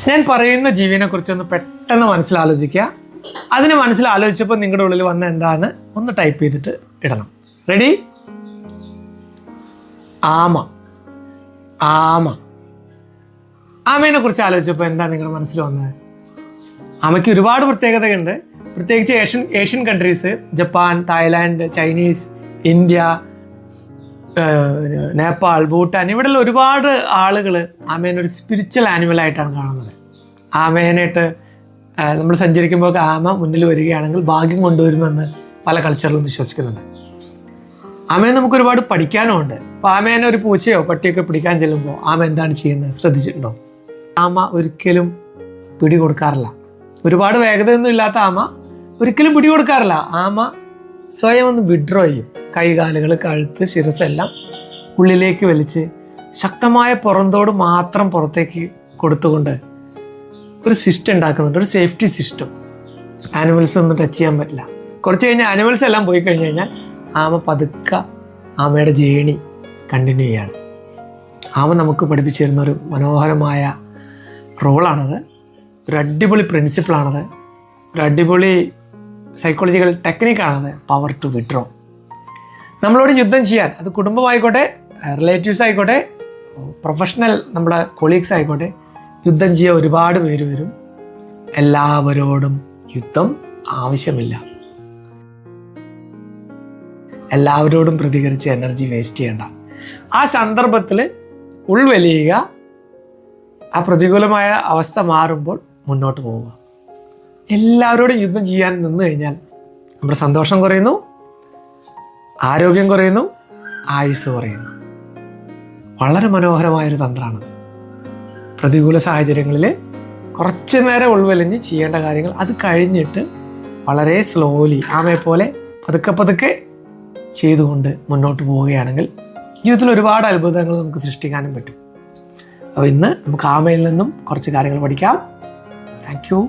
ഞാൻ പറയുന്ന ജീവിനെ കുറിച്ചൊന്ന് പെട്ടെന്ന് മനസ്സിലാലോചിക്കുക. അതിന് മനസ്സിലാലോചിച്ചപ്പോൾ നിങ്ങളുടെ ഉള്ളിൽ വന്ന എന്താന്ന് ഒന്ന് ടൈപ്പ് ചെയ്തിട്ട് ഇടണം. റെഡി? ആമ. ആമ. ആമേനെ കുറിച്ച് ആലോചിച്ചപ്പോൾ എന്താ നിങ്ങളുടെ മനസ്സിൽ വന്നത്? ആമയ്ക്ക് ഒരുപാട് പ്രത്യേകതയുണ്ട്. പ്രത്യേകിച്ച് Asian countries, Japan, Thailand, Chinese, India, Nepal, Bhutan, ഇവിടെയുള്ള ഒരുപാട് ആളുകൾ ആമേനെ ഒരു സ്പിരിച്വൽ ആനിമലായിട്ടാണ് കാണുന്നത്. ആമേനായിട്ട് നമ്മൾ സഞ്ചരിക്കുമ്പോൾ ആമ മുന്നിൽ വരികയാണെങ്കിൽ ഭാഗ്യം കൊണ്ടുവരുമെന്ന് പല കൾച്ചറിലും വിശ്വസിക്കുന്നുണ്ട്. ആമയെ നമുക്ക് ഒരുപാട് പഠിക്കാനും ഉണ്ട്. അപ്പോൾ ആമേനെ ഒരു പൂച്ചയോ പട്ടിയൊക്കെ പിടിക്കാൻ ചെല്ലുമ്പോൾ ആമ എന്താണ് ചെയ്യുന്നത് ശ്രദ്ധിച്ചിട്ടുണ്ടോ? ആമ ഒരിക്കലും പിടി കൊടുക്കാറില്ല. ഒരുപാട് വേഗതയൊന്നും ഇല്ലാത്ത ആമ ഒരിക്കലും പിടി കൊടുക്കാറില്ല. ആമ സ്വയം ഒന്ന് വിഡ്രോ ചെയ്യും. കൈകാലുകൾ, കഴുത്ത്, ശിരസെല്ലാം ഉള്ളിലേക്ക് വലിച്ച് ശക്തമായ പുറന്തോട് മാത്രം പുറത്തേക്ക് കൊടുത്തുകൊണ്ട് ഒരു സിസ്റ്റം ഉണ്ടാക്കുന്നുണ്ട്, ഒരു സേഫ്റ്റി സിസ്റ്റം. ആനിമൽസ് ഒന്നും ടച്ച് ചെയ്യാൻ പറ്റില്ല. കുറച്ച് കഴിഞ്ഞാൽ ആനിമൽസ് എല്ലാം പോയി കഴിഞ്ഞ് കഴിഞ്ഞാൽ ആമ പതുക്കെ ആമയുടെ ജേണി കണ്ടിന്യൂ ചെയ്യാണ്. ആമ നമുക്ക് പഠിപ്പിച്ചു തരുന്ന ഒരു മനോഹരമായ റോളാണത്. ഒരു അടിപൊളി പ്രിൻസിപ്പിളാണത്. ഒരു അടിപൊളി സൈക്കോളജിക്കൽ ടെക്നിക്കാണത്. Power to withdraw. നമ്മളോട് യുദ്ധം ചെയ്യാൻ, അത് കുടുംബമായിക്കോട്ടെ, റിലേറ്റീവ്സ് ആയിക്കോട്ടെ, പ്രൊഫഷണൽ നമ്മുടെ കൊളീഗ്സ് ആയിക്കോട്ടെ, യുദ്ധം ചെയ്യാൻ ഒരുപാട് പേര് വരും. എല്ലാവരോടും യുദ്ധം ആവശ്യമില്ല. എല്ലാവരോടും പ്രതികരിച്ച് എനർജി വേസ്റ്റ് ചെയ്യണ്ട. ആ സന്ദർഭത്തിൽ ഉൾവലിയുക. ആ പ്രതികൂലമായ അവസ്ഥ മാറുമ്പോൾ മുന്നോട്ട് പോവുക. എല്ലാവരോടും യുദ്ധം ചെയ്യാൻ നിന്ന് കഴിഞ്ഞാൽ നമ്മുടെ സന്തോഷം കുറയുന്നു, ആരോഗ്യം കുറയുന്നു, ആയുസ് കുറയുന്നു. വളരെ മനോഹരമായൊരു തന്ത്രമാണത്. പ്രതികൂല സാഹചര്യങ്ങളിൽ കുറച്ച് നേരം ഉൾവലിഞ്ഞ് ചെയ്യേണ്ട കാര്യങ്ങൾ അത് കഴിഞ്ഞിട്ട് വളരെ സ്ലോലി ആമയെ പോലെ പതുക്കെ പതുക്കെ ചെയ്തുകൊണ്ട് മുന്നോട്ട് പോവുകയാണെങ്കിൽ ജീവിതത്തിൽ ഒരുപാട് അത്ഭുതങ്ങൾ നമുക്ക് സൃഷ്ടിക്കാനും പറ്റും. അപ്പോൾ ഇന്ന് നമുക്ക് ആമയിൽ നിന്നും കുറച്ച് കാര്യങ്ങൾ പഠിക്കാം. Thank you.